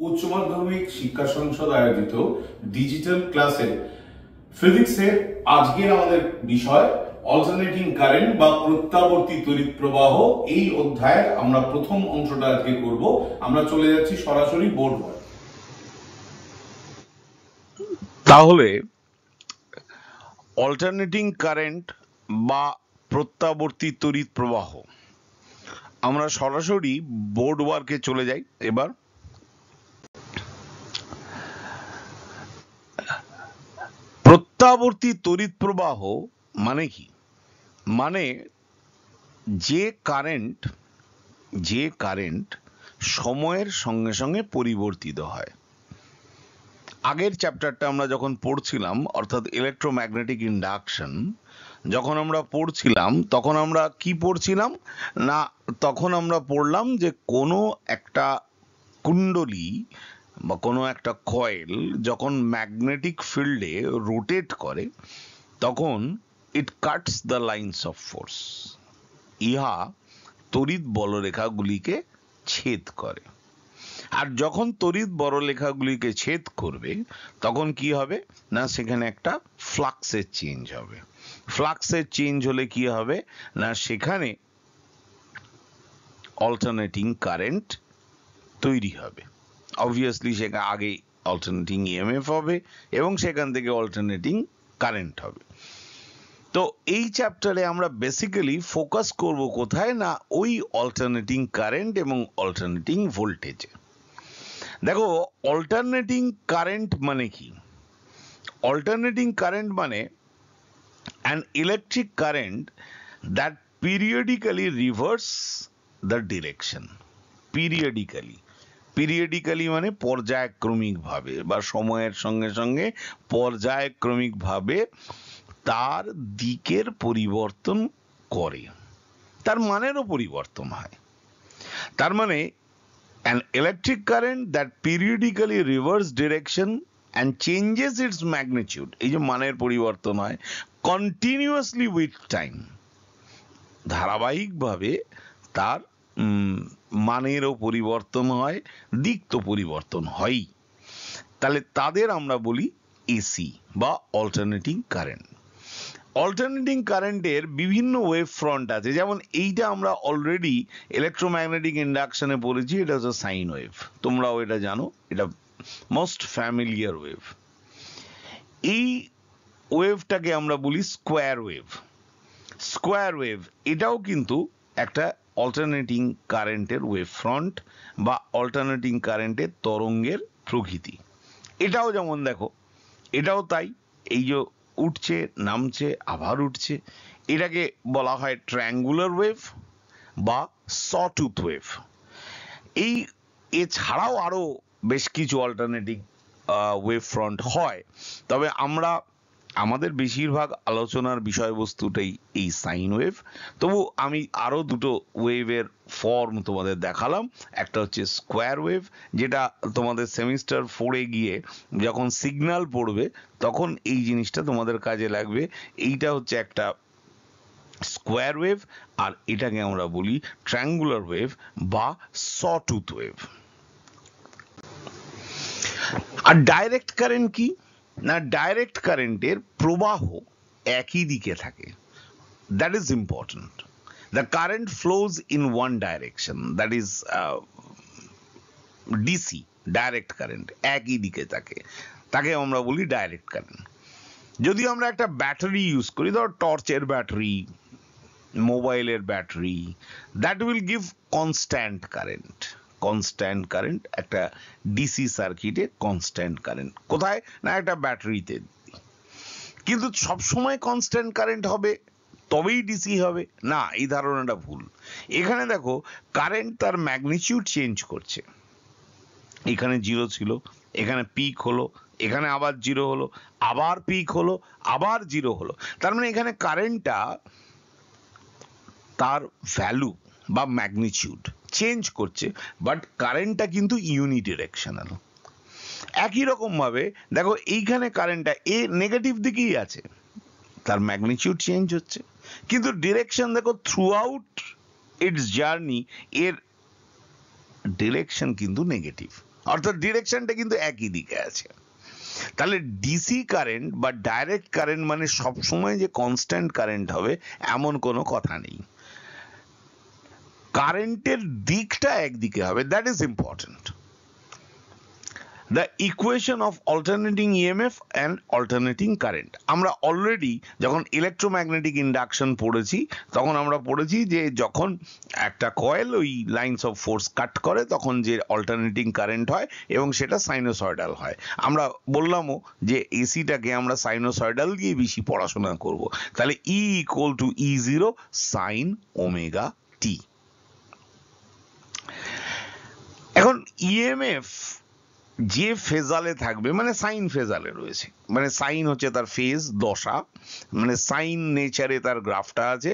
উচ্চ মাধ্যমিক শিক্ষা সংসদ আয়োজিত ডিজিটাল ক্লাসে ফিজিক্সের আজকের আমাদের বিষয় অল্টারনেটিং কারেন্ট বা প্রত্যাবর্তী তড়িৎ প্রবাহ। এই অধ্যায়ের আমরা প্রথম অংশটা আজকে করব। আমরা চলে যাচ্ছি সরাসরি বোর্ড ওয়ার্ক। তাহলে অল্টারনেটিং কারেন্ট বা প্রত্যাবর্তী তড়িৎ প্রবাহ, আমরা সরাসরি বোর্ড ওয়ার্কে চলে যাই। এবার প্রত্যাবর্তী তড়িৎ প্রবাহ মানে কি? মানে যে কারেন্ট সময়ের সঙ্গে সঙ্গে পরিবর্তিত হয়। আগের চ্যাপ্টারটা আমরা যখন পড়ছিলাম, অর্থাৎ ইলেকট্রোম্যাগনেটিক ইন্ডাকশন যখন আমরা পড়ছিলাম, তখন আমরা কি পড়ছিলাম না, তখন আমরা পড়লাম যে কোনো একটা কুণ্ডলী বা কোনো একটা কয়েল যখন ম্যাগনেটিক ফিল্ডে রোটেট করে, তখন it cuts the lines of force. ইহা তড়িৎ বলরেখাগুলিকে ছেদ করে। আর যখন তড়িৎ বলরেখাগুলিকে ছেদ করবে, তখন কি হবে না, সেখানে একটা ফ্লাক্সের চেঞ্জ হবে। ফ্লাক্সের চেঞ্জ হলে কি হবে না, সেখানে অল্টারনেটিং কারেন্ট তৈরি হবে। অবভিয়াসলি সেখানে আগে অল্টারনেটিং ইএমএফ হবে এবং সেখান থেকে অল্টারনেটিং কারেন্ট হবে। তো এই চ্যাপ্টারে আমরা বেসিক্যালি ফোকাস করব কোথায় না, ওই অল্টারনেটিং কারেন্ট এবং অল্টারনেটিং ভোল্টেজে। দেখো, অল্টারনেটিং কারেন্ট মানে কি? অল্টারনেটিং কারেন্ট মানে an electric current that periodically reverse the direction. periodically মানে পর্যায়ক্রমিক ভাবে বা সময়ের সঙ্গে সঙ্গে পর্যায়ক্রমিক ভাবে তার দিকের পরিবর্তন করে, তার মানেরও পরিবর্তন হয়। তার মানে an electric current that periodically reverse direction and changes its magnitude, এই যে মানের পরিবর্তন হয়, continuously with time, ধারাবাহিকভাবে তার মানেরও পরিবর্তন হয়, দিক তো পরিবর্তন হয়ই। তাহলে তাদের আমরা বলি এসি বা অল্টারনেটিং কারেন্ট। অল্টারনেটিং কারেন্টের বিভিন্ন ওয়েভ ফ্রন্ট আছে, যেমন এইটা আমরা অলরেডি ইলেকট্রোম্যাগনেটিক ইন্ডাকশনে পড়েছি, এটা হচ্ছে সাইন ওয়েভ। তোমরাও এটা জানো, এটা মোস্ট ফ্যামিলিয়ার ওয়েভ। এই ওয়েভটাকে আমরা বলি স্কোয়ার ওয়েভ। স্কোয়ার ওয়েভ এটাও কিন্তু একটা অল্টারনেটিং কারেন্টের ওয়েভ ফ্রন্ট বা অল্টারনেটিং কারেন্টের তরঙ্গের প্রকৃতি। এটাও যেমন দেখো, এটাও তাই, এই যে উঠছে নামছে আবার উঠছে, এটাকে বলা হয় ট্রায়াঙ্গুলার ওয়েভ বা সটুথ ওয়েভ। এই এছাড়াও আরো বেশ কিছু অল্টারনেটিং ওয়েভ ফ্রন্ট হয়, তবে আমরা আমাদের বেশিরভাগ আলোচনার বিষয়বস্তুটাই এই সাইন ওয়েভ। তবু আমি আরো দুটো ওয়েভের ফর্ম তোমাদের দেখালাম। একটা হচ্ছে স্কোয়ার ওয়েভ, যেটা তোমাদের সেমিস্টার 4-এ গিয়ে যখন সিগন্যাল পড়বে তখন এই জিনিসটা তোমাদের কাজে লাগবে। এইটা হচ্ছে একটা স্কোয়ার ওয়েভ, আর এটাকে আমরা বলি ট্রায়াঙ্গুলার ওয়েভ বা সটুথ ওয়েভ। আর ডাইরেক্ট কারেন্ট কি না, ডাইরেক্ট কারেন্টের প্রবাহ একই দিকে থাকে। That is important. The current flows in one direction, that is DC. Direct current একই দিকে থাকে, তাকে আমরা বলি ডাইরেক্ট কারেন্ট। যদি আমরা একটা ব্যাটারি ইউজ করি, ধর টর্চের ব্যাটারি, মোবাইলের battery, that will give constant current. Constant current একটা ডিসি সার্কিটে, কনস্ট্যান্ট কারেন্ট কোথায় না, একটা ব্যাটারিতে। কিন্তু সবসময় কনস্ট্যান্ট কারেন্ট হবে তবেই ডিসি হবে না, এই ধারণাটা ভুল। এখানে দেখো, কারেন্ট তার ম্যাগনিটিউড চেঞ্জ করছে। এখানে 0 ছিল, এখানে পিক হলো, এখানে আবার 0 হলো, আবার পিক হলো, আবার 0 হলো। তার মানে এখানে কারেন্টটা তার ভ্যালু বা ম্যাগনিটিউড চেঞ্জ করছে, বাট কারেন্টটা কিন্তু ইউনিডিরেকশনাল। একই রকম ভাবে দেখো, এইখানে কারেন্টটা নেগেটিভ দিকেই আছে, তার ম্যাগনিটিউড চেঞ্জ হচ্ছে, কিন্তু ডিরেকশন দেখো থ্রু আউট ইটস জার্নি এর ডিরেকশন কিন্তু নেগেটিভ। অর্থাৎ ডিরেকশনটা কিন্তু একই দিকে আছে। তাহলে ডিসি কারেন্ট বা ডাইরেক্ট কারেন্ট মানে সবসময় যে কনস্ট্যান্ট কারেন্ট হবে এমন কোনো কথা নেই। কারেন্টের দিকটা একদিকে হবে, that is important. The equation of alternating EMF and alternating current, আমরা অলরেডি যখন ইলেকট্রোম্যাগনেটিক ইন্ডাকশন পড়েছি তখন আমরা পড়েছি যে যখন একটা কয়েল ওই লাইনস অফ ফোর্স কাট করে তখন যে অল্টারনেটিং কারেন্ট হয় এবং সেটা সাইনোসয়েডাল হয়। আমরা বললামও যে এসিটাকে আমরা সাইনোসয়েডাল দিয়ে বেশি পড়াশোনা করব। তাহলে E equal to E0 sine omega t. এখন ইএমএফ যে ফেজালে থাকবে মানে সাইন ফেজালে রয়েছে, মানে সাইন হচ্ছে তার ফেজ দশা, মানে সাইন নেচারে তার গ্রাফটা আছে,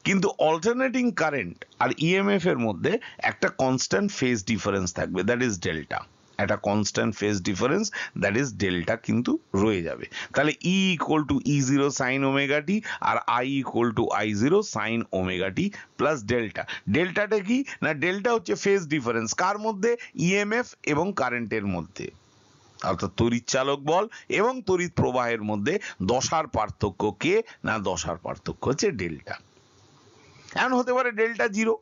কিন্তু অল্টারনেটিং কারেন্ট আর ইএমএফ এর মধ্যে একটা কনস্ট্যান্ট ফেজ ডিফারেন্স থাকবে, দ্যাট ইজ ডেল্টা। একটা constant phase difference that is delta কিন্তু রয়ে যাবে। তাহলে E equal to E0 sine omega t আর I equal to I0 sine omega t plus delta. ডেল্টাটা কি না, ডেল্টা হচ্ছে ফেজ ডিফারেন্স কার মধ্যে, ইএমএফ এবং কারেন্টের মধ্যে, অর্থাৎ তড়িৎ চালক বল এবং তড়িৎ প্রবাহের মধ্যে দশার পার্থক্য কে না, দশার পার্থক্য হচ্ছে ডেল্টা। এখন হতে পারে ডেল্টা জিরো,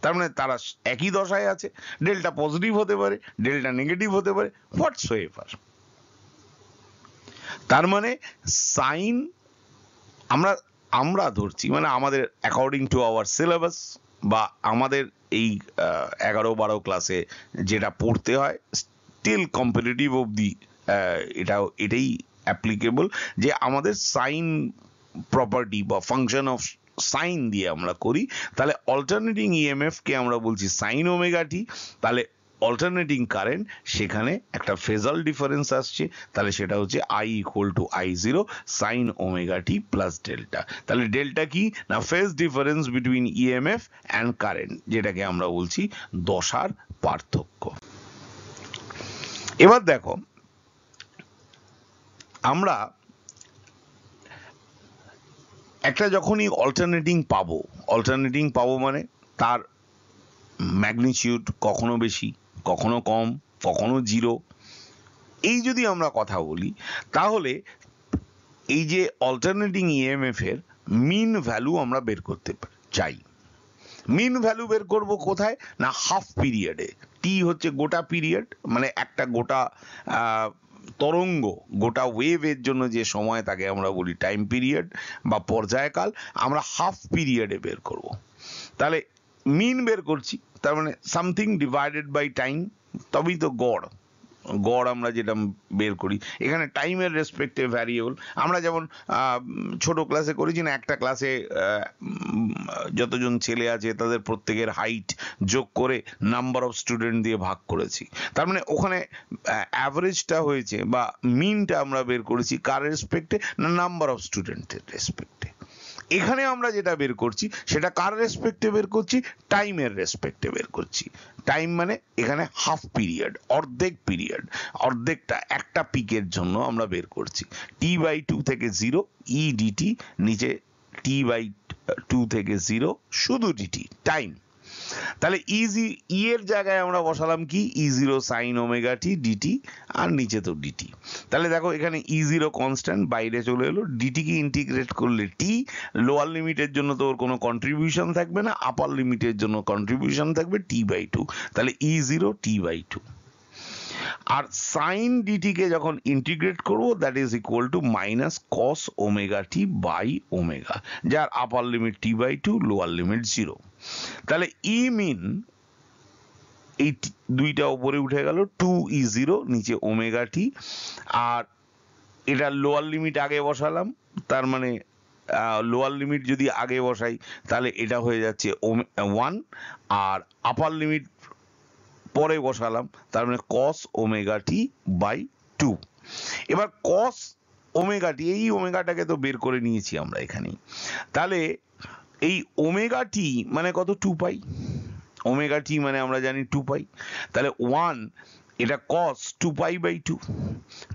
তার মানে তারা একই দশায় আছে, ডেল্টা পজিটিভ হতে পারে, ডেল্টা নেগেটিভ হতে পারে, হোয়াটসোএভার। তার মানে সাইন আমরা ধরছি, মানে আমাদের অ্যাকর্ডিং টু আওয়ার সিলেবাস বা আমাদের এই 11-12 ক্লাসে যেটা পড়তে হয়, স্টিল কম্পিটিটিভ অবধি এটাই অ্যাপ্লিকেবল, যে আমাদের সাইন প্রপার্টি বা ফাংশন অফ সাইন দিয়ে আমরা করি। তাহলে অল্টারনেটিং ইএমএফ কে আমরা বলছি সাইন ওমেগা টি, তাহলে অল্টারনেটিং কারেন্ট সেখানে একটা ফেজাল ডিফারেন্স আসছে, তাহলে সেটা হচ্ছে I equal to I0 sine omega t plus delta. তাহলে ডেল্টা কি না, phase difference between EMF and current, যেটাকে আমরা বলছি দশার পার্থক্য। এবার দেখো, আমরা একটা যখনই অল্টারনেটিং পাবো মানে তার ম্যাগনিটিউড কখনো বেশি, কখনো কম, কখনো জিরো, এই যদি আমরা কথা বলি তাহলে এই যে অল্টারনেটিং ইএমএফ এর মিন ভ্যালু আমরা বের করতে চাই। মিন ভ্যালু বের করব কোথায় না, হাফ পিরিয়ডে। টি হচ্ছে গোটা পিরিয়ড, মানে একটা গোটা তরঙ্গ, গোটা ওয়েভের জন্য যে সময় তাকে আমরা বলি টাইম পিরিয়ড বা পর্যায়কাল, আমরা হাফ পিরিয়ডে বের করব। তাহলে মিন বের করছি, তার মানে সামথিং ডিভাইডেড বাই টাইম, তবেই তো গড় আমরা যেটা বের করি। এখানে টাইমের রেসপেক্টে ভ্যারিয়েবল, আমরা যেমন ছোট ক্লাসে করেছি না, একটা ক্লাসে যতজন ছেলে আছে তাদের প্রত্যেকের হাইট যোগ করে নাম্বার অফ স্টুডেন্ট দিয়ে ভাগ করেছি, তার মানে ওখানে অ্যাভারেজটা হয়েছে বা মিনটা আমরা বের করেছি কার রেসপেক্টে না, নাম্বার অফ স্টুডেন্টের রেসপেক্টে। এখানে আমরা যেটা বের করছি সেটা কার রেসপেক্টে বের করছি, টাইমের রেসপেক্টে বের করছি। টাইম মানে এখানে হাফ পিরিয়ড, অর্ধেক পিরিয়ড, অর্ধেকটা একটা পিকের জন্য আমরা বের করছি। T/2 থেকে 0 ই ডিটি, নিচে T/2 থেকে 0 শুধু ডিটি, টাইম। তাহলে ই এর জায়গায় আমরা বসালাম কি, E0 sine omega t DT, আর নিচে তো ডিটি। তাহলে দেখো এখানে E0 কনস্ট্যান্ট বাইরে চলে এলো, ডিটি কে ইন্টিগ্রেট করলে টি, লোয়ার লিমিটের জন্য তো ওর কোনো কন্ট্রিবিউশন থাকবে না, আপার লিমিটের জন্য কন্ট্রিবিউশন থাকবে T/2, তাহলে E0 T/2। আর সাইন ডিটি কে যখন ইন্টিগ্রেট করবো that is equal to minus cos omega t by omega, যার upper limit T/2, lower limit 0। তাহলে ই মিন এই দুইটা উপরে উঠে গেল, 2E0 নিচে ওমেগা টি, আর এটা লোয়ার লিমিট আগে বসালাম, তার মানে লোয়ার লিমিট যদি আগে বসাই তাহলে এটা হয়ে যাচ্ছে 1, আর আপার লিমিট পরে বসালাম, তার মানে কস ওমেগা টি বাই 2। এবার কস ওমেগা টি, এই ওমেগাটাকে তো বের করে নিয়েছি আমরা এখানেই, তাহলে এই ওমেগা টি মানে কত, 2 পাই। ওমেগা টি মানে আমরা জানি 2 পাই, তাহলে 1, এটা কস 2π/2,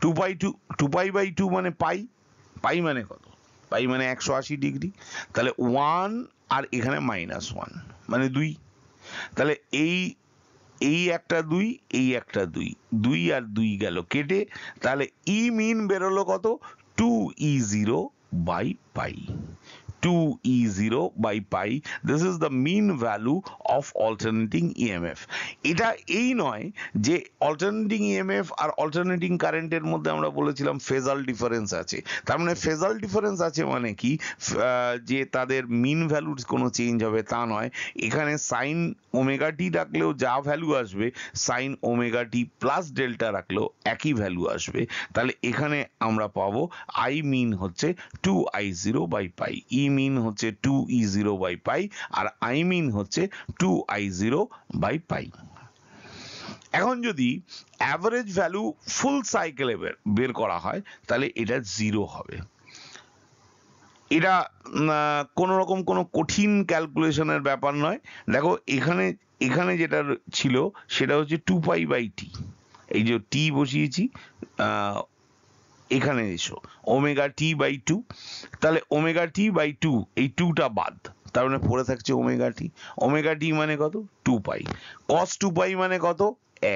2π/2 মানে পাই মানে কত, পাই মানে 180 ডিগ্রি, তাহলে 1 আর এখানে -1 মানে 2। তাহলে এই এই একটা 2, এই একটা 2, 2 আর 2 গেল কেটে, তাহলে ই মিন বেরোলো কত 2E0 by pi। 2E0 by pi, this is the mean value of alternating EMF। এটা এই নয় যে alternating EMF আর alternating current এর মধ্যে আমরা বলেছিলাম ফেজাল ডিফারেন্স আছে, তার মানে ফেজাল ডিফারেন্স আছে মানে কি যে তাদের মিন ভ্যালুর কোনো চেঞ্জ হবে তা নয়। এখানে সাইন ওমেগা টি রাখলেও যা ভ্যালু আসবে sign omega t plus delta রাখলেও একই ভ্যালু আসবে। তাহলে এখানে আমরা পাবো আই মিন হচ্ছে 2I0 by pi, ই মিন হচ্ছে 2E0 by pi, আর আই মিন হচ্ছে 2I0 by pi। এখন যদি অ্যাভারেজ ভ্যালু ফুল সাইকেলে বের করা হয় তাহলে এটা 0 হবে। এটা কোনো রকম কোনো কঠিন ক্যালকুলেশনের ব্যাপার নয়। দেখো এখানে যেটা ছিল সেটা হচ্ছে 2π/t, এই যে টি বসিয়েছি, এখানে এসো ω/t/2, তাহলে ω/t/2 এই 2টা বাদ, তার মানে পড়ে থাকছে ω/t। ω/t মানে কত 2π, cos 2π মানে কত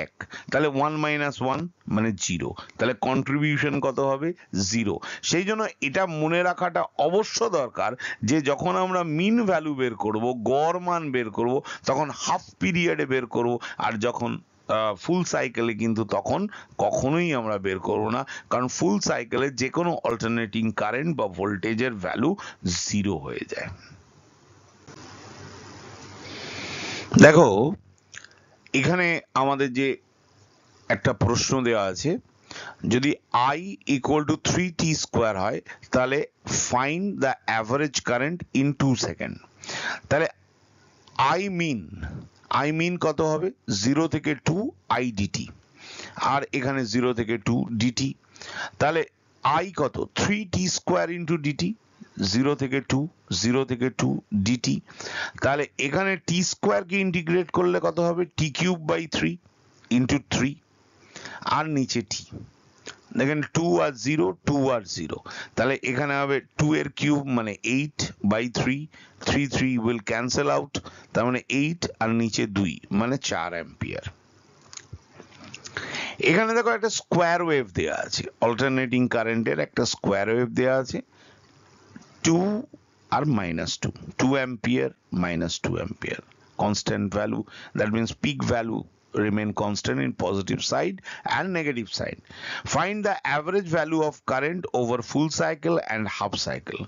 1, তাহলে 1 - 1 মানে 0, তাহলে কন্ট্রিবিউশন কত হবে 0। সেই জন্য এটা মনে রাখাটা অবশ্য দরকার যে যখন আমরা মিন ভ্যালু বের করব, গড় মান বের করব, তখন হাফ পিরিয়ডে বের করব, আর যখন ফুল সাইকেলে কিন্তু তখন কখনোই আমরা বের করবো না, কারণ ফুল সাইকেলে যে কোনো অল্টারনেটিং কারেন্ট বা ভোল্টেজের ভ্যালু 0 হয়ে যায়। দেখো এখানে আমাদের যে একটা প্রশ্ন দেওয়া আছে, যদি I = 3t² হয় তাহলে find the average current in 2 second. তাহলে I mean কত হবে 0 থেকে 2 I dt, আর এখানে 0 থেকে 2 dt, তাহলে I কত 3t² ইন্টু dt, 0 থেকে 2 dt, তাহলে এখানে t² কে ইন্টিগ্রেট করলে কত হবে t³/3 ইন্টু 3, আর নিচে t, দেখেন 2 আর 0, 2 আর 0, তাহলে এখানে হবে 2 এর কিউব মানে 8/3, 3 will cancel out, তার মানে 8 আর নিচে 2 মানে 4 অ্যাম্পিয়ার। এখানে দেখো একটা স্কোয়ার ওয়েভ দেওয়া আছে, অল্টারনেটিং কারেন্টের একটা স্কোয়ার ওয়েভ দেওয়া আছে, 2 আর -2, 2 ampere -2 ampere, constant value, that means peak value remain constant in positive side and negative side. Find the average value of current over full cycle and half cycle.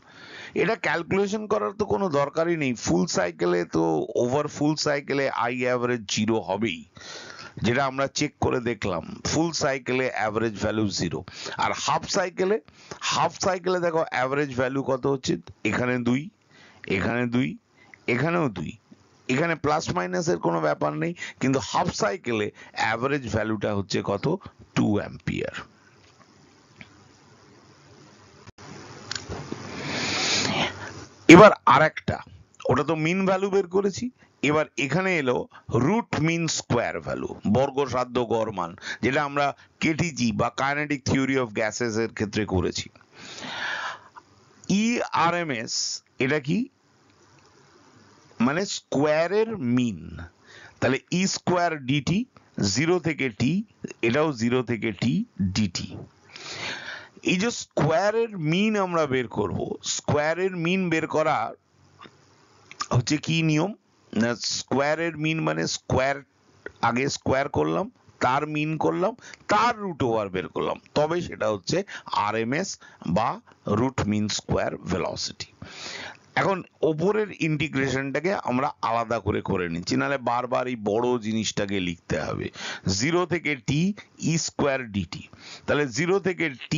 এটা calculation করার তো কোনো দরকারই নেই, ফুল সাইকেলে তো ওভার ফুল সাইকেলে I অ্যাভারেজ 0 হবেই, যেটা আমরা চেক করে দেখলাম ফুল সাইকেলে অ্যাভারেজ ভ্যালু 0। আর হাফ সাইকেলে দেখো অ্যাভারেজ ভ্যালু কত হচ্ছে, এখানে 2, এখানে 2, এখানেও 2, এখানে প্লাস মাইনাসের কোনো ব্যাপার নেই, কিন্তু হাফ সাইকেলে অ্যাভারেজ ভ্যালুটা হচ্ছে কত 2 অ্যাম্পিয়ার। এবার আরেকটা, ওটা তো মিন ভ্যালু বের করেছি, এবার এখানে এলো রুট মিন স্কোয়ার ভ্যালু, বর্গসাধ্য গড় মান, যেটা আমরা কেটিজি বা কাইনেটিক থিওরি অফ গ্যাসেস এর ক্ষেত্রে করেছি। ERMS এটা কি মানে স্কোয়ারের মিন, তাহলে E² dt 0 থেকে t, এটাও 0 থেকে t dt। এই যে স্কোয়ারের মিন আমরা বের করব, স্কোয়ারের মিন বের করা হচ্ছে কি নিয়ম না, স্কোয়ারের মিন মানে স্কোয়ার আগে স্কোয়ার করলাম, তার মিন করলাম, তার রুট ওভার বের করলাম, তবে সেটা হচ্ছে RMS বা রুট মিন স্কোয়ার ভেলোসিটি। এখন ওপরের ইন্টিগ্রেশনটাকে আমরা আলাদা করে নিচ্ছি, নাহলে বারবার এই বড় জিনিসটাকে লিখতে হবে। 0 থেকে t E² dt, তাহলে 0 থেকে t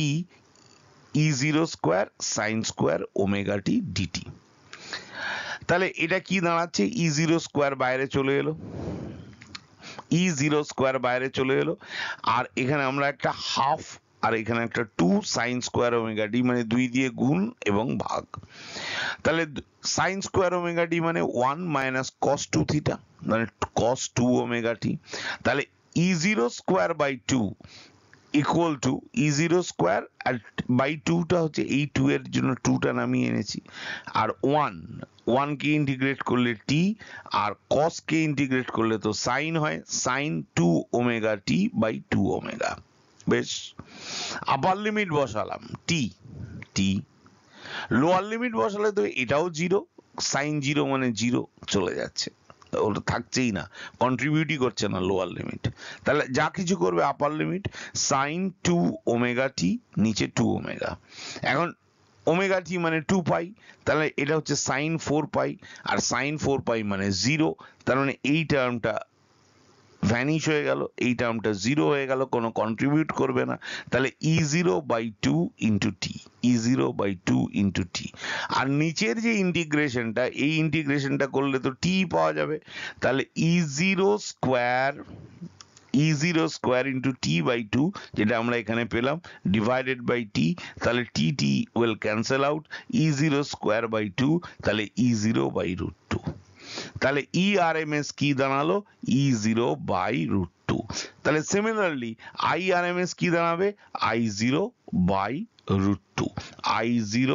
E0² sin² ω/t dt, তাহলে এটা কি দাঁড়াচ্ছে E0² বাইরে চলে এলো, E0² বাইরে চলে এলো, আর এখানে আমরা একটা হাফ আর এখানে একটা 2 sin² ω/t মানে 2 দিয়ে গুণ এবং ভাগ, তাহলে sin² ω/t মানে 1 - cos 2θ মানে cos 2 ω/t, তাহলে E0²/2 equal to E0 square আর বাই 2টা হচ্ছে এই 2 এর জন্য 2টা নামিয়ে এনেছি, আর 1 কে ইন্টিগ্রেট করলে t, আর cos কে ইন্টিগ্রেট করলে তো সাইন হয়, sine 2 omega t by 2 omega. বেশ, আপার লিমিট বসালাম t, লোয়ার লিমিট বসালে তো এটাও 0, সাইন 0 মানে 0 চলে যাচ্ছে, ওটা থাকছেই না, কন্ট্রিবিউটই করছে না লোয়ার লিমিট। তাহলে যা কিছু করবে আপার লিমিট সাইন 2 ওমেগা টি, নিচে 2 ওমেগা। এখন ওমেগা টি মানে 2 পাই, তাহলে এটা হচ্ছে সাইন 4 পাই, আর সাইন 4 পাই মানে 0, তার মানে এই টার্মটা ভ্যানিশ হয়ে গেল, এই টার্মটা 0 হয়ে গেল, কোনো কন্ট্রিবিউট করবে না। তাহলে E0 by 2 into t, E0 by 2 into t. আর নিচের যে ইন্টিগ্রেশনটা, এই ইন্টিগ্রেশনটা করলে তো টি পাওয়া যাবে, তাহলে E0 square into T by 2, যেটা আমরা এখানে পেলাম, ডিভাইডেড বাই টি, তাহলে t will cancel out, E0 square by 2, তাহলে E0 বাই √2। তাহলে ERMS কি দাঁড়ালো? E0 by √2। তাহলে সিমিলারলি IRMS কি দাঁড়াবে? I0 by √2, I0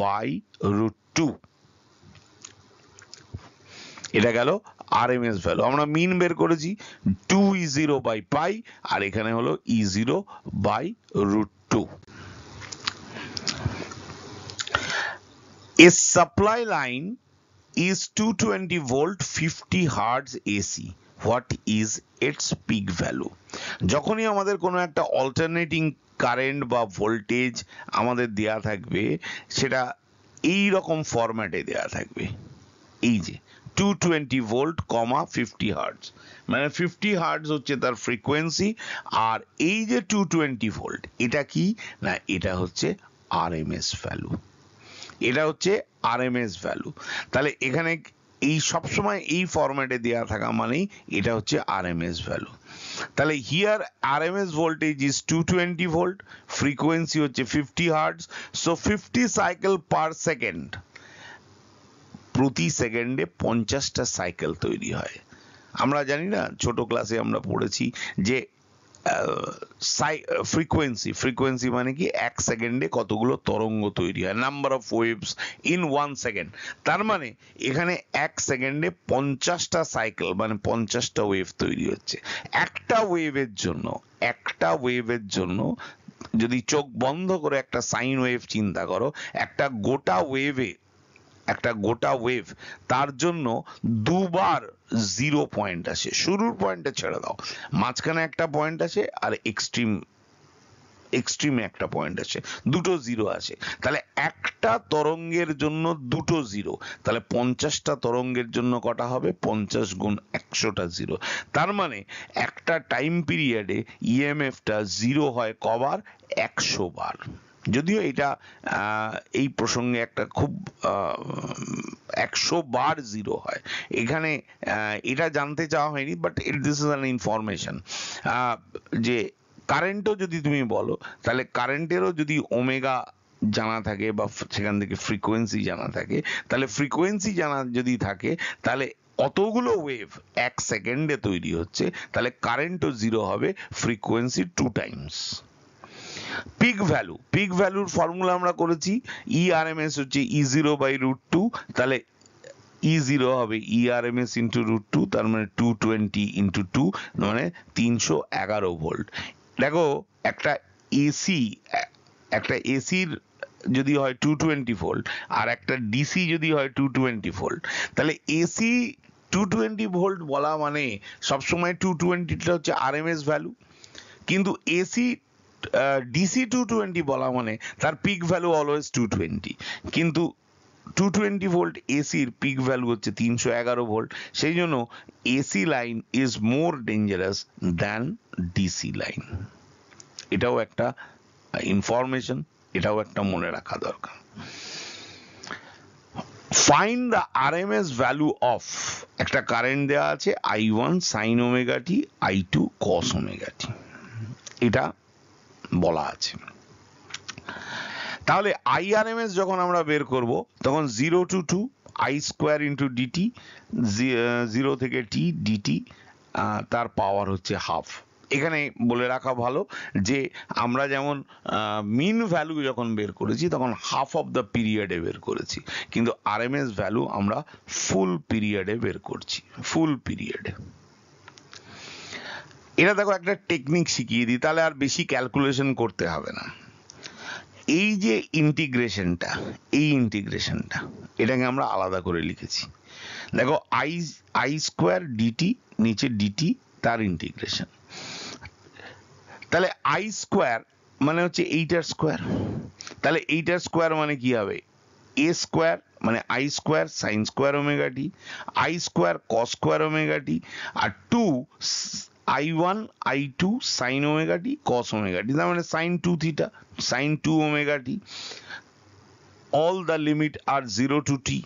by √2। এটা গেল RMS ভ্যালু। আমরা মিন বের করেছি 2E0 বাই পাই, আর এখানে হলো E0 by √2। A supply line is 220 volt 50 hertz AC. What is its peak value? যখনই আমাদের কোনো একটা অল্টারনেটিং কারেন্ট বা ভোল্টেজ আমাদের দেয়া থাকবে, সেটা এই রকম ফরম্যাটে দেয়া থাকবে, এই যে 220 ভোল্ট, 50 হার্টজ, মানে 50 হার্টজ হচ্ছে তার ফ্রিকোয়েন্সি, আর এই যে 220 ভোল্ট, এটা কি না, এটা হচ্ছে RMS ভ্যালু, এটা হচ্ছে RMS ভ্যালু। তাহলে এখানে এই সবসময় এই ফরম্যাটে দেওয়া থাকা মানেই এটা হচ্ছে RMS ভ্যালু। তাহলে here RMS voltage is 220 volt, frequency হচ্ছে 50 hertz, so 50 cycle per second, প্রতি সেকেন্ডে 50টা সাইকেল তৈরি হয়। আমরা জানি না, ছোট ক্লাসে আমরা পড়েছি যে ফ্রিকোয়েন্সি মানে কি, এক সেকেন্ডে কতগুলো তরঙ্গ তৈরি হয়, number of waves in 1 second. তার মানে এখানে এক সেকেন্ডে 50টা সাইকেল মানে 50টা ওয়েভ তৈরি হচ্ছে। একটা ওয়েভের জন্য যদি চোখ বন্ধ করে একটা সাইন ওয়েভ চিন্তা করো, একটা গোটা ওয়েভ, তার জন্য দুবার 0 পয়েন্ট আসে। শুরুর পয়েন্টে ছেড়ে দাও, মাঝখানে একটা পয়েন্ট আসে, আর এক্সট্রিমে একটা পয়েন্ট আসে, দুটো 0 আসে। তাহলে একটা তরঙ্গের জন্য দুটো 0, তাহলে 50টা তরঙ্গের জন্য কটা হবে? 50 গুণ 100টা 0। তার মানে একটা টাইম পিরিয়ডে ইএমএফটা 0 হয় কবার? 100 বার। যদিও এটা এই প্রসঙ্গে একটা খুব 100 বার 0 হয়, এখানে এটা জানতে চাওয়া হয়নি, but this is an information. যে কারেন্টও যদি তুমি বলো, তাহলে কারেন্টেরও যদি ওমেগা জানা থাকে বা সেখান থেকে ফ্রিকোয়েন্সি জানা থাকে, তাহলে ফ্রিকোয়েন্সি জানা যদি থাকে, তাহলে অতগুলো ওয়েভ এক সেকেন্ডে তৈরি হচ্ছে, তাহলে কারেন্টও 0 হবে, ফ্রিকোয়েন্সি 2 টাইমস। পিক ভ্যালুর ফর্মুলা আমরা করেছি, ERMS হচ্ছে E0 বাই √2, তাহলে E0 হবে ERMS ইন্টু √2, তার মানে 220 ইন্টু 2, মানে 311 ভোল্ট। দেখো, একটা এসির যদি হয় 220 ভোল্ট, আর একটা ডিসি যদি হয় 220 ভোল্ট, তাহলে এসি 220 ভোল্ট বলা মানে সবসময় 220টা হচ্ছে RMS ভ্যালু, কিন্তু এসি ডিসি 220 বলা মানে তার পিক ভ্যালু অলওয়েজ 220, কিন্তু 220 ভোল্ট এসির পিক ভ্যালু হচ্ছে 311 ভোল্ট। সেই জন্য AC line is more dangerous than DC line. এটাও একটা ইনফরমেশন, এটাও একটা মনে রাখা দরকার। Find the RMS value of, একটা কারেন্ট দেওয়া আছে I1 সাইন ওমেগা টি, I2 কস ওমেগা টি, এটা বলা আছে। তাহলে IRMS যখন আমরা বের করব, তখন 0 to 2 I square into d t, 0 থেকে t dt, তার পাওয়ার হচ্ছে হাফ, এখানে বলে রাখা ভালো যে আমরা যেমন মিন ভ্যালু যখন বের করেছি তখন হাফ অফ দ্য পিরিয়ডে বের করেছি, কিন্তু আরএমএস ভ্যালু আমরা ফুল পিরিয়ডে বের করছি, ফুল পিরিয়ডে। এটা দেখো একটা টেকনিক শিখিয়ে দিই, তাহলে আর বেশি ক্যালকুলেশন করতে হবে না। এই যে ইন্টিগ্রেশনটা, এই ইন্টিগ্রেশনটা এটাকে আমরা আলাদা করে লিখেছি। দেখো আই স্কোয়ার ডিটি, নিচে ডিটি, তার ইন্টিগ্রেশন। তাহলে আই স্কোয়ার মানে হচ্ছে এইটার স্কোয়ার, তাহলে এইটার স্কোয়ার মানে কি হবে, এ স্কোয়ার মানে I square sine square omega t, I square cos square omega t, আর 2 I1 I2 sine omega t cos omega t, তার মানে sine 2 theta sine 2 omega t, all the limit are 0 to t.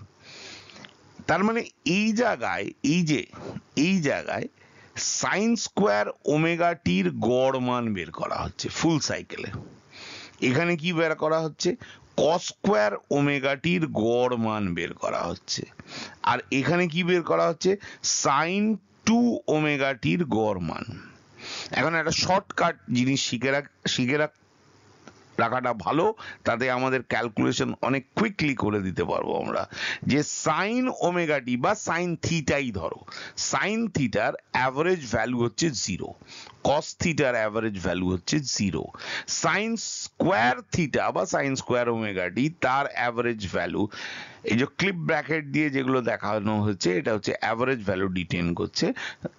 তার মানে এই জায়গায়, এই জায়গায় sign square omega টির গড় মান বের করা হচ্ছে ফুল সাইকেলে। এখানে কি বের করা হচ্ছে, কস স্কোয়ার ওমেগা টির গড় মান বের করা হচ্ছে। আর এখানে কি বের করা হচ্ছে, সাইন 2 ওমেগা টির গড় মান। এখন একটা শর্টকাট জিনিস শিখে রাখাটা ভালো, তাতে আমাদের ক্যালকুলেশন অনেক কুইকলি করে দিতে পারবো আমরা। যে সাইন ওমেগা টি বা সাইন থিটাই ধরো, সাইন থিটার অ্যাভারেজ ভ্যালু হচ্ছে 0, কস থিটার অ্যাভারেজ ভ্যালু হচ্ছে 0, সাইন স্কোয়ার থিটা বা সাইন স্কোয়ার ওমেগা টি তার অ্যাভারেজ ভ্যালু, এই যে ক্লিপ ব্র্যাকেট দিয়ে যেগুলো দেখানো হচ্ছে এটা হচ্ছে অ্যাভারেজ ভ্যালু ডিটেন করছে।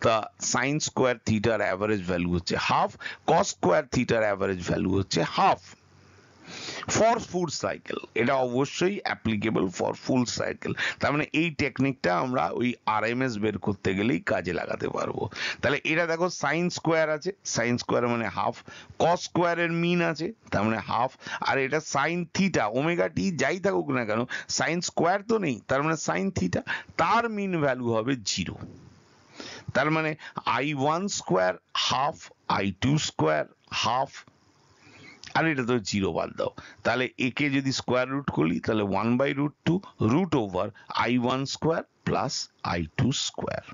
তা সাইন স্কোয়ার থিটার অ্যাভারেজ ভ্যালু হচ্ছে হাফ, কস স্কোয়ার থিটার অ্যাভারেজ ভ্যালু হচ্ছে হাফ ফর ফুল সাইকেল। এটা অবশ্যই অ্যাপ্লিকেবল ফর ফুল সাইকেল। তার মানে এই টেকনিকটা আমরা ওই আরএমএস বের করতে গেলেই কাজে লাগাতে পারবো। তাহলে এটা দেখো সাইন স্কোয়ার আছে, সাইন স্কোয়ার মানে হাফ, কস স্কোয়ারের মিন আছে তার মানে হাফ, আর এটা সাইন থিটা ওমেগা টি যাই থাকুক না কেন সাইন স্কোয়ার তো নেই, তার মানে সাইন থিটা তার মিন ভ্যালু হবে 0। তার মানে I1 square half, I2 square half, আর এটা তো 0 বাদ দাও, তাহলে একে যদি স্কোয়ার রুট করি তাহলে 1/√2 root over I1 square plus I2 square.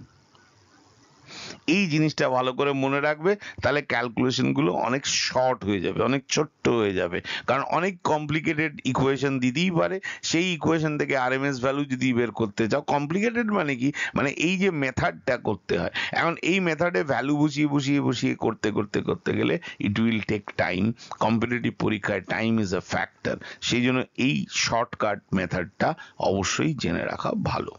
এই জিনিসটা ভালো করে মনে রাখবে, তাহলে ক্যালকুলেশন গুলো অনেক শর্ট হয়ে যাবে, অনেক ছোট্ট হয়ে যাবে। কারণ অনেক কমপ্লিকেটেড ইকুয়েশন দিতেই পারে, সেই ইকুয়েশন থেকে আরএমএস ভ্যালু যদি বের করতে চাও, কমপ্লিকেটেড মানে কি, মানে এই যে মেথডটা করতে হয়, এখন এই মেথডে ভ্যালু বসিয়ে করতে গেলে it will take time. Competitive পরীক্ষায় টাইম ইজ আ ফ্যাক্টর, সেই জন্য এই শর্টকাট মেথডটা অবশ্যই জেনে রাখা ভালো।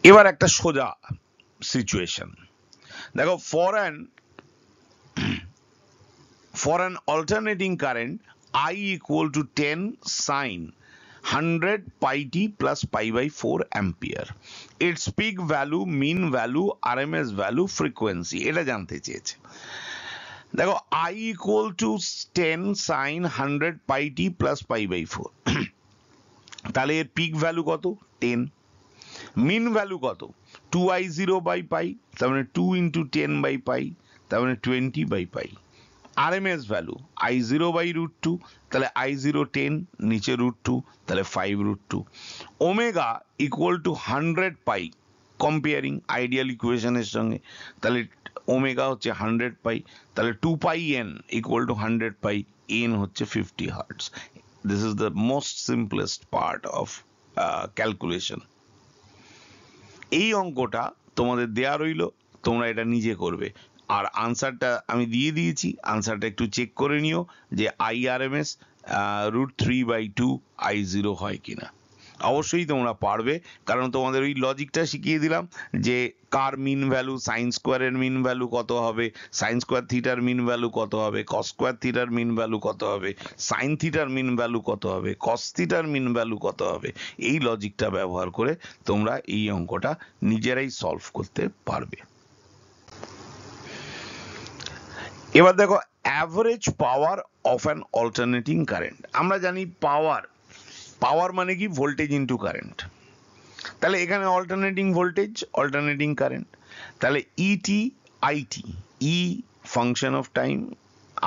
এবার একটা সোজা সিচুয়েশন দেখো, for an alternating current I equal to 10 sin 100 pi t plus pi by 4 ampere, its peak value, mean value, RMS value, frequency এটা জানতে চেয়েছে। দেখো I equal to 10 sin 100 pi t plus pi by 4 তাহলে এর pick value কত, 10, mean value কত, 2I0 by pi, তার মানে 2 into 10 বাই পাই, তার মানে 20 by pi. R M S value I0 by √2, তাহলে I0 10, নিচে √2, তাহলে 5√2। Omega equal to 100 pi, comparing ideal ইকুয়েশনের সঙ্গে, তাহলে ওমেগা হচ্ছে 100 পাই, তাহলে 2 pi n equal to 100 pi, n হচ্ছে 50 hertz. This is the most simplest part of calculation. এই অঙ্কটা তোমাদের দেয়া রইল, তোমরা এটা নিজে করবে। আর আনসারটা আমি দিয়ে দিয়েছি, আনসারটা একটু চেক করে নিও যে IRMS √3/2 I0 হয় কিনা। অবশ্যই তোমরা পারবে, কারণ তোমাদের ওই লজিকটা শিখিয়ে দিলাম যে কার মিন ভ্যালু, সাইন স্কোয়ারের মিন ভ্যালু কত হবে, সাইন স্কোয়ার থিটার মিন ভ্যালু কত হবে, কস স্কোয়ার থিটার মিন ভ্যালু কত হবে, সাইন থিটার মিন ভ্যালু কত হবে, কস থিটার মিন ভ্যালু কত হবে। এই লজিকটা ব্যবহার করে তোমরা এই অঙ্কটা নিজেরাই সলভ করতে পারবে। এবার দেখো average power of an alternating current. আমরা জানি পাওয়ার মানে কি, ভোল্টেজ ইনটু কারেন্ট। তাহলে এখানে অল্টারনেটিং ভোল্টেজ, অল্টারনেটিং কারেন্ট, তাহলে E t I t, E function of time,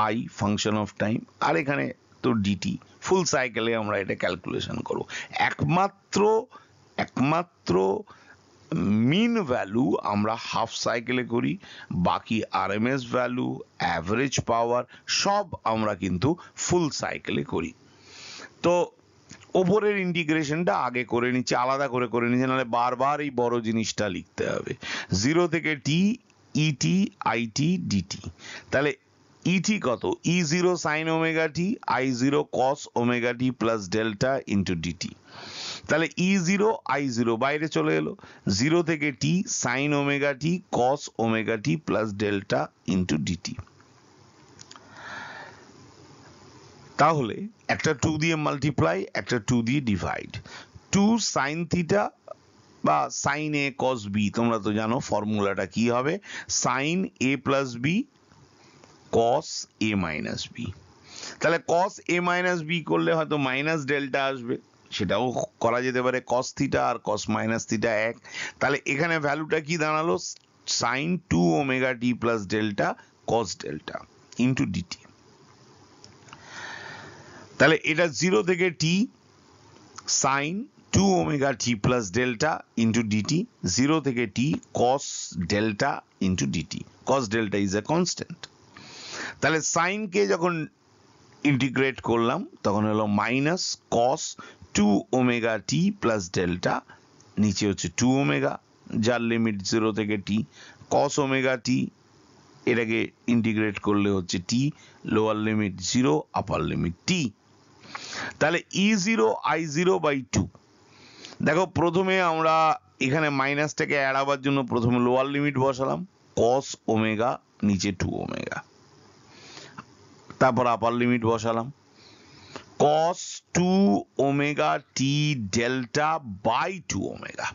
I function of time, আর এখানে তো ডিটি। ফুল সাইকেলে আমরা এটা ক্যালকুলেশন করব। একমাত্র মিন ভ্যালু আমরা হাফ সাইকেলে করি, বাকি আরএমএস ভ্যালু, অ্যাভারেজ পাওয়ার সব আমরা কিন্তু ফুল সাইকেলে করি। তো ওপরের ইন্টিগ্রেশনটা আগে করে নিচ্ছে, আলাদা করে নিচ্ছে, নাহলে বারবার এই বড় জিনিসটা লিখতে হবে। 0 থেকে টি ইটি আইটি ডিটি। তাহলে ইটি কত? E0 সাইন ওমেগা টি I0 কস omega t plus delta into d t. তাহলে E0 I0 বাইরে চলে এলো, 0 থেকে t sine omega t cos omega t plus delta into d t. তাহলে একটা 2 দিয়ে মাল্টিপ্লাই, একটা 2 দিয়ে ডিভাইড। 2 সাইন থিটা বা সাইন এ কস বি, তোমরা তো জানো ফর্মুলাটা কি হবে, সাইন এ প্লাস বি কস এ মাইনাস বি। তাহলে কস এ মাইনাস বি করলে হয়তো মাইনাস ডেল্টা আসবে, সেটাও করা যেতে পারে, কস থিটা আর কস মাইনাস থিটা এক। তাহলে এখানে ভ্যালুটা কি দাঁড়ালো, sine 2 omega t plus delta cos delta into d t. তাহলে এটা 0 থেকে t sine 2 omega t plus delta into d t, 0 থেকে t cos delta into d t. Cos delta is a constant. তাহলে সাইন কে যখন ইন্টিগ্রেট করলাম তখন হলো minus cos 2 omega t plus delta, নিচে হচ্ছে 2 ওমেগা যার লিমিট 0 থেকে টি, কস ওমেগা টি এটাকে ইন্টিগ্রেট করলে হচ্ছে t, lower limit 0 upper limit t. তাহলে E0 I0 বাই 2। দেখো প্রথমে আমরা এখানে মাইনাসটাকে এড়াবার জন্য প্রথমে লোয়ার লিমিট বসালাম, কস ওমেগা নিচে 2 ওমেগা, তারপর আপার লিমিট বসালাম cos 2 omega t delta by 2 omega.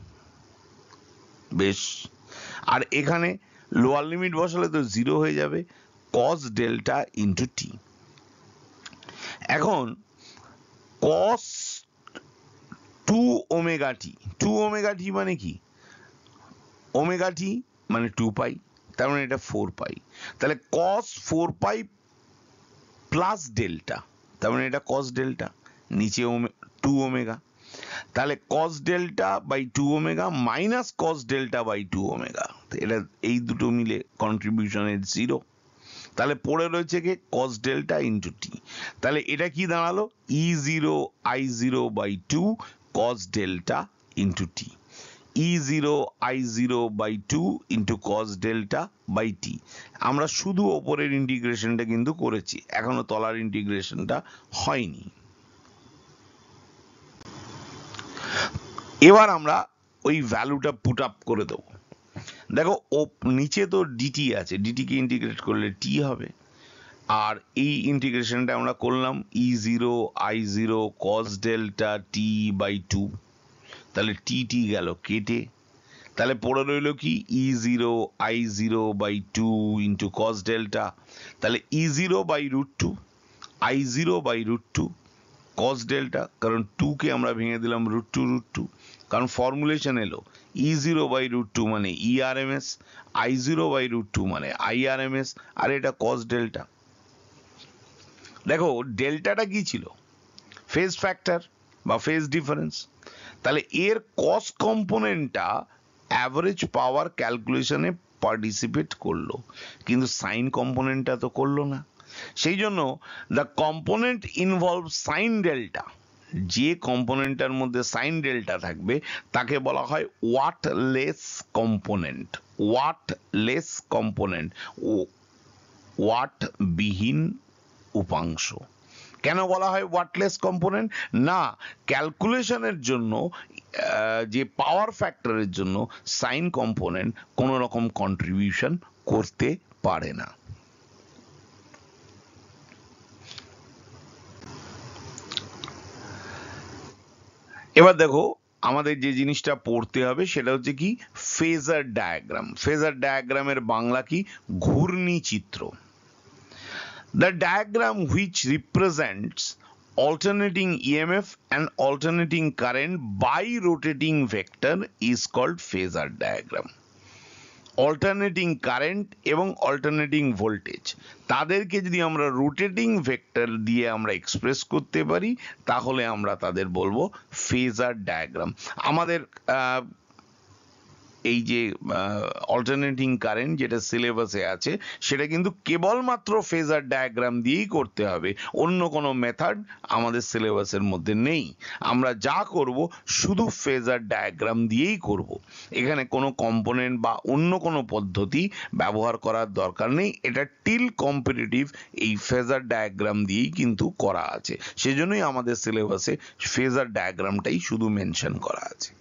বেশ, আর এখানে লোয়ার লিমিট বসালে তো 0 হয়ে যাবে, কস ডেল্টা ইন্টু টি। এখন কস 2 ওমেগা টি, 2 ওমেগা টি মানে কি, ওমেগা টি মানে 2 পাই, তার মানে এটা 4 পাই। তাহলে কস 4 পাই প্লাস ডেল্টা, তার মানে এটা কস ডেল্টা, নিচে 2 ওমেগা। তাহলে cos delta by 2 omega minus cos delta by 2 omega, এটা এই দুটো মিলে কন্ট্রিবিউশনের 0। তাহলে পড়ে রয়েছে কি কস ডেল্টা ইন্টু টি। তাহলে এটা কি দাঁড়ালো, E0 I0 by 2 cos delta into t, E0 I0 by 2 into cos delta by t. আমরা শুধু ওপরের ইন্টিগ্রেশনটা কিন্তু করেছি, এখনো তলার ইন্টিগ্রেশনটা হয়নি। এবার আমরা ওই ভ্যালুটা পুট আপ করে দেবো। দেখো ও নিচে তো ডিটি আছে, ডিটি কে ইন্টিগ্রেট করলে টি হবে, আর এই ইন্টিগ্রেশনটা আমরা করলাম E0 I0 cos delta T by 2। তাহলে টি টি গেল কেটে, তাহলে পড়ে রইল কি E0 I0 by 2 into cos delta. তাহলে E0 by root 2 I0 by root 2 cos delta, কারণ 2 কে আমরা ভেঙে দিলাম রুট 2, কারণ ফর্মুলেশন এলো E0 বাই রুট 2 মানে ERMS, I0 বাই রুট 2 মানে IRMS, আর এটা কস ডেল্টা। দেখো ডেল্টাটা কি ছিল, ফেজ ফ্যাক্টর বা ফেজ ডিফারেন্স। তাহলে এর কস কম্পোনেন্টটা অ্যাভারেজ পাওয়ার ক্যালকুলেশনে পার্টিসিপেট করলো, কিন্তু সাইন কম্পোনেন্টটা তো করলো না। সেই জন্য the component involve sine delta, যে কম্পোনেন্টটার মধ্যে সাইন ডেল্টা থাকবে তাকে বলা হয় wattless component. Wattless component, watt বিহীন উপাংশ। কেন বলা হয় ওয়াটলেস কম্পোনেন্ট? না, ক্যালকুলেশনের জন্য যে পাওয়ার ফ্যাক্টরের জন্য সাইন কম্পোনেন্ট কোনো রকম কন্ট্রিবিউশন করতে পারে না। এবার দেখো আমাদের যে জিনিসটা পড়তে হবে সেটা হচ্ছে কি ফেজার ডায়াগ্রাম। ফেজার ডায়াগ্রামের বাংলা কি, ঘূর্ণি চিত্র। The diagram which represents alternating EMF and alternating current by rotating vector is called phasor diagram. Alternating current এবং অল্টারনেটিং ভোল্টেজ, তাদেরকে যদি আমরা রোটেটিং ভেক্টর দিয়ে আমরা এক্সপ্রেস করতে পারি তাহলে আমরা তাদের বলবো ফেজার ডায়াগ্রাম। আমাদের এই যে অল্টারনেটিং কারেন্ট যেটা সিলেবাসে আছে সেটা কিন্তু কেবলমাত্র ফেজার ডায়াগ্রাম দিয়েই করতে হবে, অন্য কোনো মেথড আমাদের সিলেবাসের মধ্যে নেই। আমরা যা করব শুধু ফেজার ডায়াগ্রাম দিয়েই করব, এখানে কোনো কম্পোনেন্ট বা অন্য কোনো পদ্ধতি ব্যবহার করার দরকার নেই। এটা টিল কম্পিটিটিভ এই ফেজার ডায়াগ্রাম দিয়েই কিন্তু করা আছে, সেজন্যই আমাদের সিলেবাসে ফেজার ডায়াগ্রামটাই শুধু মেনশন করা আছে।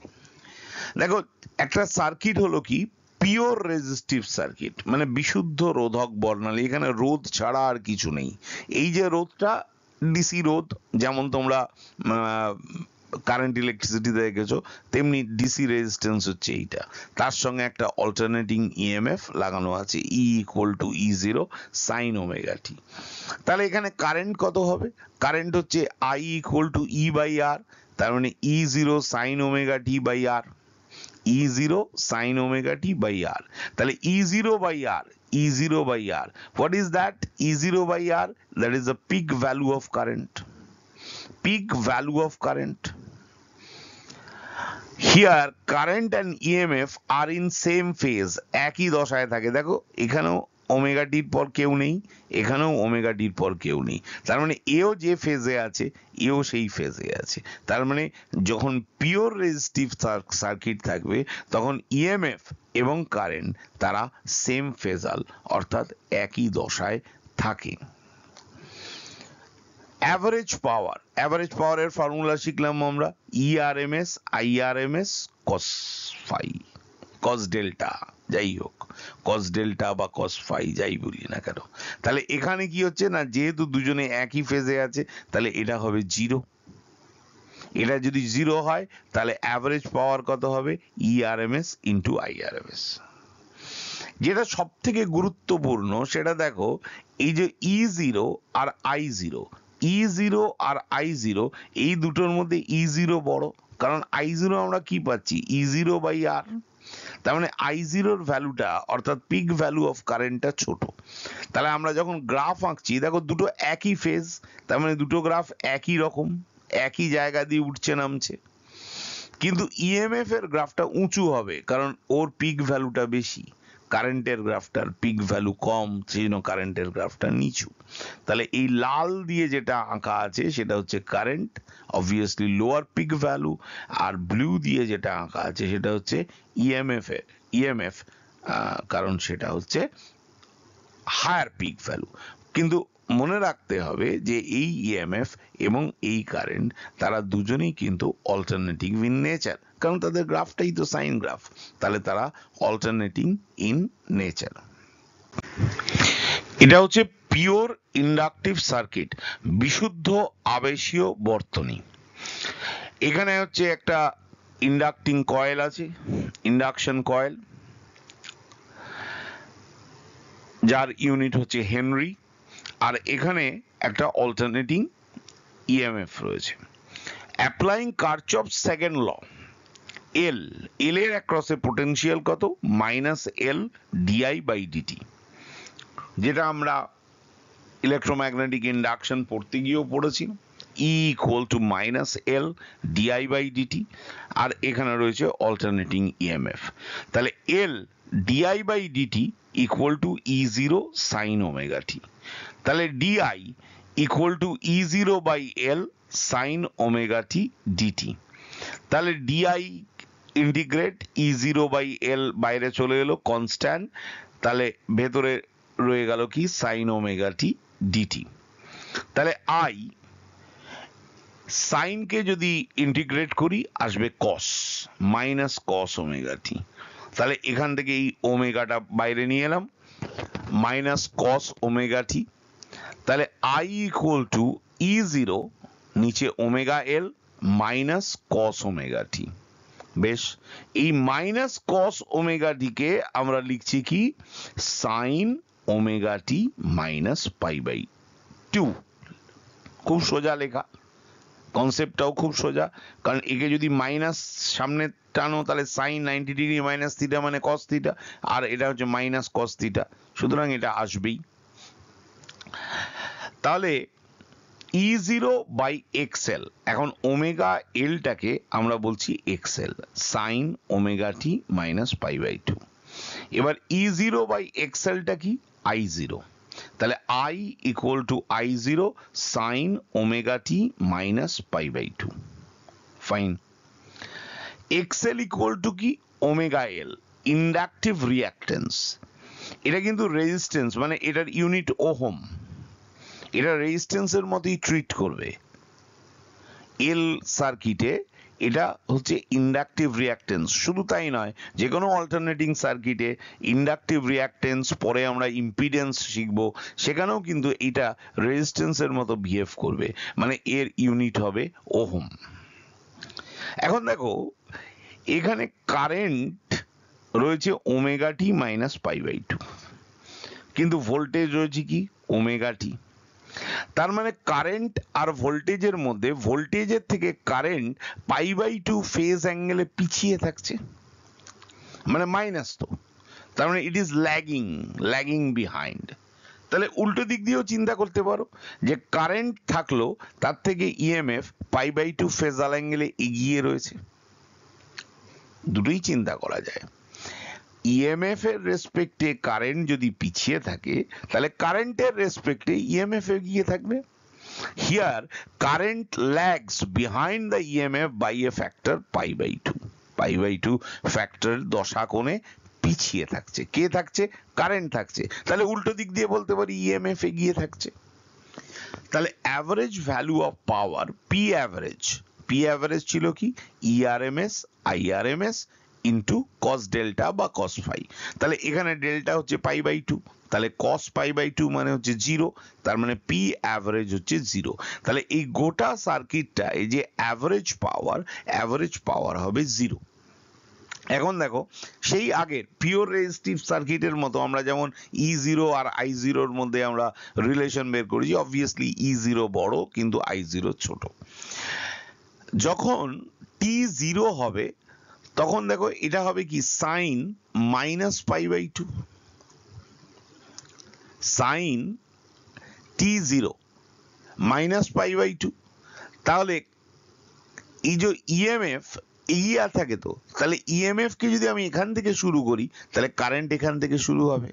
দেখো, একটা সার্কিট হলো কি পিওর রেজিস্টিভ সার্কিট, মানে বিশুদ্ধ রোধক বর্ণালী, এখানে রোধ ছাড়া আর কিছু নেই। এই যে রোধটা ডিসি রোধ, যেমন তোমরা কারেন্ট ইলেকট্রিসিটিতে দেখেছো, তেমনি ডিসি রেজিস্ট্যান্স হচ্ছে এইটা, তার সঙ্গে একটা অল্টারনেটিং ইএমএফ লাগানো আছে, E equal to E0 sine omega t. তাহলে এখানে কারেন্ট কত হবে? কারেন্ট হচ্ছে I equal to E by R, তার মানে E0 sine omega t by R, E0 sin omega t by r. তাহলে E0 by r, E0 by r. What is that? E0 by r, that is the peak value of current. Peak value of current. Here current and EMF are in same phase, একই দশায় থাকে। দেখো এখানেও omega টির পর কেউ নেই, এখানেও ওমেগা টির পর কেউ নেই, তার মানে এও যে ফেজে আছে এও সেই ফেজে আছে। তার মানে যখন পিওর রেজিস্টিভ সার্কিট থাকবে তখন ইএমএফ এবং কারেন্ট তারা সেম ফেজাল, অর্থাৎ একই দশায় থাকে। অ্যাভারেজ পাওয়ার, অ্যাভারেজ পাওয়ারের ফর্মুলা শিখলাম আমরা, ইআরএমএস আইআরএমএস কস ফাই, কস ডেল্টা, যাই হোক কস ডেল্টা বা কস ফাই যাই বলি না কেন। তাহলে এখানে কি হচ্ছে না, যেহেতু দুজনে একই ফেজে আছে তাহলে এটা হবে 0। এটা যদি 0 হয় তাহলে অ্যাভারেজ পাওয়ার কত হবে? ইআরএমএস ইন্টু আইআরএমএস। যেটা সব থেকে গুরুত্বপূর্ণ সেটা দেখো, এই যে E0 আর I0, E0 আর I0 এই দুটোর মধ্যে E0 বড়, কারণ I0 আমরা কি পাচ্ছি? E0 by R. তার মানে I0 এর ভ্যালুটা অর্থাৎ পিক ভ্যালু অফ কারেন্টটা ছোট। তাহলে আমরা যখন গ্রাফ আঁকছি, দেখো দুটো একই ফেজ, তার মানে দুটো গ্রাফ একই রকম, একই জায়গা দিয়ে উঠছে নামছে, কিন্তু ইএমএফ এর গ্রাফটা উঁচু হবে কারণ ওর পিক ভ্যালুটা বেশি, কারেন্টের গ্রাফটার পিক ভ্যালু কম, সেই জন্য কারেন্টের গ্রাফটা নিচু। তাহলে এই লাল দিয়ে যেটা আঁকা আছে সেটা হচ্ছে current, obviously lower peak value, আর ব্লু দিয়ে যেটা আঁকা আছে সেটা হচ্ছে ইএমএফ, কারণ সেটা হচ্ছে হায়ার পিক ভ্যালু। কিন্তু মনে রাখতে হবে যে এই ইএমএফ এবং এই কারেন্ট তারা দুজনেই কিন্তু অল্টারনেটিং ইন নেচার, কারণ তাদের গ্রাফটাই তো সাইন গ্রাফ, তাহলে তারা অল্টারনেটিং ইন নেচার। এটা হচ্ছে পিওর ইন্ডাকটিভ সার্কিট, বিশুদ্ধ আবেশীয় বর্তনী। এখানে হচ্ছে একটা ইন্ডাকটিং কয়েল আছে, ইন্ডাকশন কয়েল, যার ইউনিট হচ্ছে হেনরি, আর এখানে একটা অল্টারনেটিং ইএমএফ রয়েছে। অ্যাপ্লাইং কারচফস সেকেন্ড ল, এল এর অ্যাক্রসে পোটেনশিয়াল কত? -L di/dt, যেটা আমরা ইলেকট্রোম্যাগনেটিক ইন্ডাকশন পড়তে গিয়েও পড়েছি, E equal to -L di/dt, আর এখানে রয়েছে অল্টারনেটিং ইএমএফ। তাহলে L di/dt equal to E0 sine omega t. তাহলে DI equal to E0 by L sine omega t d t. তাহলে DI integrate E0 by L বাইরে চলে এলো কনস্ট্যান্ট, তাহলে ভেতরে রয়ে গেল কি? Sine omega t d t. তাহলে I সাইনকে যদি ইন্টিগ্রেট করি আসবে কস, মাইনাস কস ওমেগা টি। তাহলে এখান থেকে এই ওমেগাটা বাইরে নিয়ে এলাম, মাইনাস কস ওমেগা টি। তাহলে I ইকুয়াল টু E0 নিচে omega L minus cos omega t. বেশ, এই মাইনাস কস ওমেগা টি কে আমরা লিখছি কি? Sine omega t minus π/2। খুব সোজা লেখা, কনসেপ্টটাও খুব সোজা, কারণ একে যদি মাইনাস সামনে টানো তাহলে সাইন 90 ডিগ্রি মাইনাস থিটা মানে কস থিটা, আর এটা হচ্ছে মাইনাস কস থিটা, সুতরাং এটা আসবেই। তাহলে ই জিরো বাই এক্সএল, এখন ওমেগা এলটাকে আমরা বলছি X L, sine omega t minus pi by two. এবার ই জিরো বাই এক্সএলটা কি, আই জিরো, তাহলে I equal to I zero sine omega t minus pi by two. Fine. X L equal to কি, omega L, inductive reactance. এটা কিন্তু resistance, মানে এটার unit ohm, এটা রেজিস্ট্যান্সের মতোই ট্রিট করবে। এল সার্কিটে এটা হচ্ছে ইন্ডাকটিভ রিঅ্যাক্টেন্স। শুধু তাই নয়, যে কোনো অল্টারনেটিং সার্কিটে ইন্ডাকটিভ রিঅ্যাক্টেন্স, পরে আমরা ইম্পিডেন্স শিখব, সেখানেও কিন্তু এটা রেজিস্ট্যান্সের মতো বিহেভ করবে, মানে এর ইউনিট হবে ওহম। এখন দেখো এখানে কারেন্ট রয়েছে omega t minus pi by two, কিন্তু ভোল্টেজ রয়েছে কি, ওমেগা টি। তার মানে কারেন্ট আর ভোল্টেজের মধ্যে, ভোল্টেজের থেকে current pi by two phase অ্যাঙ্গেলে পিছিয়ে থাকছে, মানে মাইনাস তো, তার মানে ইট ইজ ল্যাগিং বিহাইন্ড। তাহলে উল্টো দিক দিয়েও চিন্তা করতে পারো যে কারেন্ট থাকলো, তার থেকে ইএমএফ পাই বাই টু ফেজাল অ্যাঙ্গেলে এগিয়ে রয়েছে। দুটোই চিন্তা করা যায়। ইএমএফ এর রেসপেক্টে কারেন্ট যদি পিছিয়ে থাকে, তাহলে কারেন্টের রেসপেক্টে ইএমএফ এগিয়ে থাকবে। Here current lags behind the E M F by a factor pi by two. Pi by two factor দশা কোণে পিছিয়ে থাকছে। কে থাকছে, কারেন্ট থাকছে। তাহলে উল্টো দিক দিয়ে বলতে পারি ইএমএফ এগিয়ে থাকছে। তাহলে average value of power, P average ছিল কি, ইআরএমএস আইআরএমএস ইন্টু কস ডেল্টা বা কস ফাই। তাহলে এখানে ডেল্টা হচ্ছে পাই বাই টু, তাহলে কস পাই বাই টু মানে হচ্ছে জিরো, তার মানে পি অ্যাভারেজ হচ্ছে জিরো। তাহলে এই গোটা সার্কিটটা, এই যে অ্যাভারেজ পাওয়ার হবে জিরো। এখন দেখো সেই আগের পিওর রেজিস্টিভ সার্কিটের মতো আমরা যেমন ই জিরো আর আই জিরোর মধ্যে আমরা রিলেশন বের করেছি, অবভিয়াসলি ই জিরো বড় কিন্তু আই জিরো ছোট। যখন টি জিরো হবে তখন দেখো এটা হবে কি, sine minus pi by two, sine t zero minus pi by two. তাহলে এই যে ইএমএফ এগিয়ে থাকে, তো তাহলে ইএমএফ কে যদি আমি এখান থেকে শুরু করি, তাহলে কারেন্ট এখান থেকে শুরু হবে।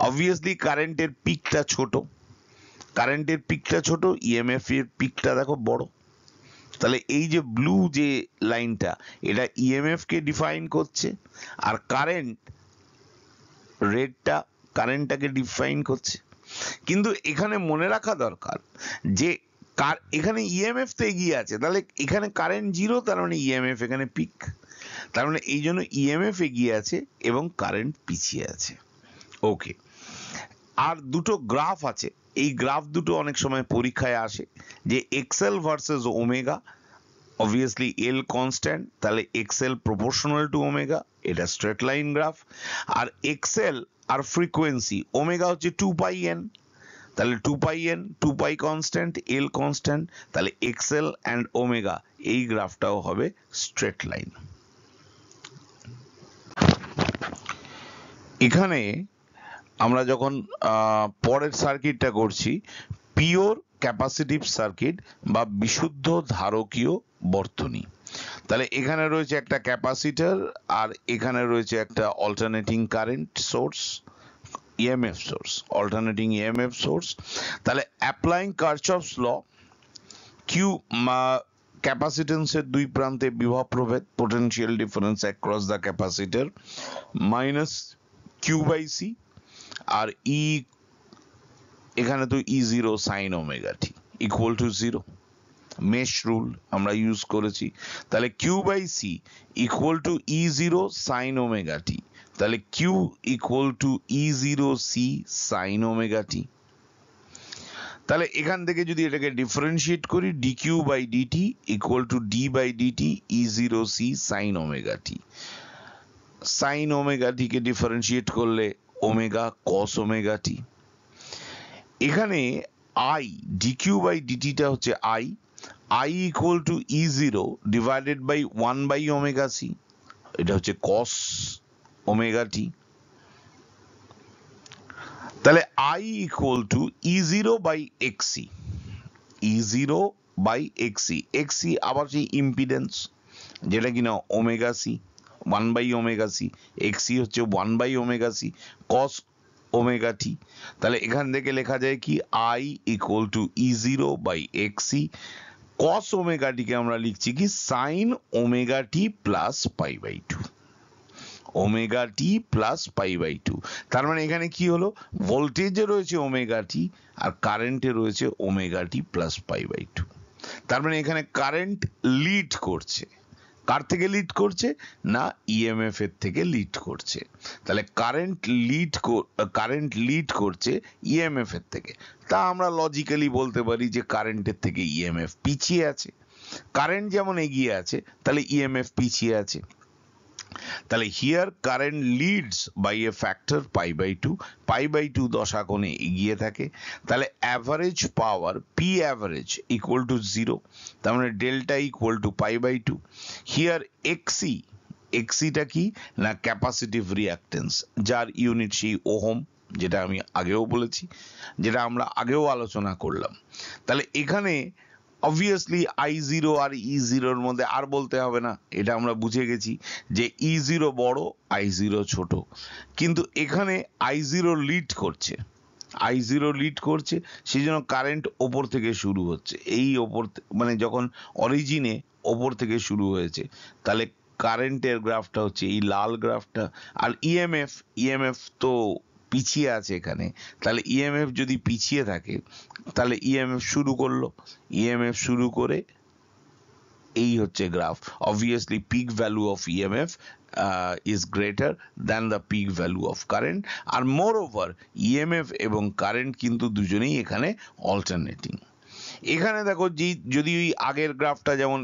অবভিয়াসলি কারেন্টের পিকটা ছোট, ইএমএফ এর পিকটা দেখো বড়। তাহলে এই যে ব্লু যে লাইনটা, এটা ইএমএফ কে ডিফাইন করছে, আর কারেন্ট রেডটা কারেন্টটাকে ডিফাইন করছে। কিন্তু এখানে মনে রাখা দরকার যে এখানে ইএমএফ তো এগিয়ে আছে, তাহলে এখানে কারেন্ট জিরো, তার মানে ইএমএফ এখানে পিক, তার মানে এই জন্য ইএমএফ এগিয়ে আছে এবং কারেন্ট পিছিয়ে আছে। ওকে, আর দুটো গ্রাফ আছে, এই গ্রাফ দুটো অনেক সময় পরীক্ষায় আসে, যে এক্সএল ভার্সেস ওমেগা। অবভিয়াসলি এল কনস্ট্যান্ট, তাহলে এক্সএল প্রপোর্শনাল টু ওমেগা, এটা স্ট্রেট লাইন গ্রাফ। আর এক্সএল আর ফ্রিকোয়েন্সি, ওমেগা হচ্ছে 2πn, তাহলে 2πn, 2π কনস্ট্যান্ট, এল কনস্ট্যান্ট, তাহলে এক্সএল অ্যান্ড ওমেগা, এই গ্রাফটাও হবে স্ট্রেট লাইন। এখানে আমরা যখন পরের সার্কিটটা করছি, পিওর ক্যাপাসিটিভ সার্কিট বা বিশুদ্ধ ধারকীয় বর্তনী। তাহলে এখানে রয়েছে একটা ক্যাপাসিটর, আর এখানে রয়েছে একটা alternating current source, EMF source, alternating EMF source. তাহলে অ্যাপ্লাইং কারশফস ল, কিউ ক্যাপাসিটেন্সের দুই প্রান্তে বিভব প্রভেদ, potential difference across the capacitor minus Q by C, আর ই এখানে তো E zero sine omega t equal to zero. Mesh rule আমরা ইউজ করেছি, তাহলে Q by C equal to E zero sine omega t, তাহলে Q equal to E zero C sine omega t. তাহলে এখান থেকে যদি এটাকে ডিফারেন্সিয়েট করি, d Q by d t equal to d by d t E zero C sine omega t. Sine omega t কে differentiate করলে omega cos omega t. এখানে I, d Q by ডিটিটা হচ্ছে I equal to E zero divided by 1 by omega C, এটা হচ্ছে cos omega t. তাহলে I equal to E zero by X C, E0 by X C. X C আবার সেই impedance, যেটা কিনা ওমেগা সি, 1/ωc। এক্সি হচ্ছে 1/ωc কস ওমেগা টি। তাহলে এখান থেকে লেখা যায় কি, I = E0 by X C. Cos omega টিকে আমরা লিখছি কি, sine omega t plus π/2। Omega t plus π/2। তার মানে এখানে কি হলো, ভোল্টেজে রয়েছে ওমেগা টি আর কারেন্টে রয়েছে ওমেগা টি প্লাস π/2। তার মানে এখানে কারেন্ট লিড করছে। কার থেকে লিড করছে না, ইএমএফ এর থেকে লিড করছে। তাহলে কারেন্ট লিড করছে ইএমএফ এর থেকে। তা আমরা লজিক্যালি বলতে পারি যে কারেন্টের থেকে ইএমএফ পিছিয়ে আছে। কারেন্ট যেমন এগিয়ে আছে, তাহলে ইএমএফ পিছিয়ে আছে। তাহলে here current leads by a factor π/2। π/2 দশাকোণে এগিয়ে থাকে। তাহলে অ্যাভারেজ পাওয়ার পি অ্যাভারেজ = 0। তার মানে ডেল্টা = π/2। হিয়ার এক্সি, এক্সিটা কি না, ক্যাপাসিটিভ রিঅ্যাক্টেন্স, যার ইউনিট সেই ওহম, যেটা আমি আগেও বলেছি, যেটা আমরা আগেও আলোচনা করলাম। তাহলে এখানে অবভিয়াসলি I0 আর E0 এর মধ্যে আর বলতে হবে না, এটা আমরা বুঝে গেছি যে E0 বড়, I0 ছোট। কিন্তু এখানে I0 লিড করছে, I0 লিড করছে, সেই জন্য কারেন্ট ওপর থেকে শুরু হচ্ছে। এই ওপর মানে যখন অরিজিনে ওপর থেকে শুরু হয়েছে, তাহলে কারেন্টের গ্রাফটা হচ্ছে এই লাল গ্রাফটা। আর ইএমএফ তো পিছিয়ে আছে এখানে। তাহলে ইএমএফ যদি পিছিয়ে থাকে, তাহলে ইএমএফ শুরু করলো, ইএমএফ শুরু করে এই হচ্ছে graph. Obviously peak value of E M F is greater than the peak value of current, আর মোর ওভার ইএমএফ এবং কারেন্ট কিন্তু দুজনেই এখানে অল্টারনেটিং। এখানে দেখো, যদি ওই আগের গ্রাফটা যেমন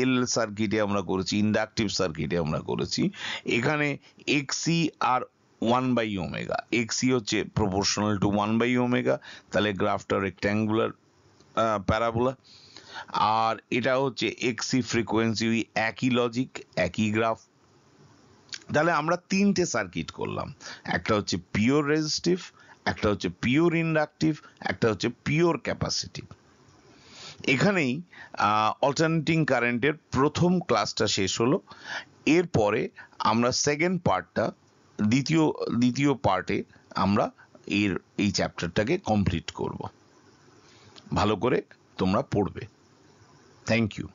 এল সার্কিটে আমরা করেছি, ইন্ডাকটিভ সার্কিটে আমরা করেছি, এখানে এক্সি আর 1/ω, এক্সি হচ্ছে প্রপোর্শনাল টু 1/ω। তাহলে গ্রাফটা রেক্ট্যাঙ্গুলার প্যারাবোলা। আর এটা হচ্ছে এক্সি ফ্রিকোয়েন্সি, একই লজিক, একই গ্রাফ। তাহলে আমরা তিনটে সার্কিট করলাম, একটা হচ্ছে পিওর রেজিস্টিভ, একটা হচ্ছে পিওর ইন্ডাকটিভ, একটা হচ্ছে পিওর ক্যাপাসিটিভ। এখানেই অল্টারনেটিং কারেন্টের প্রথম ক্লাসটা শেষ হলো। এরপরে আমরা সেকেন্ড পার্টটা, দ্বিতীয় পার্টে আমরা এই চ্যাপ্টারটাকে কমপ্লিট করব। ভালো করে তোমরা পড়বে। Thank you.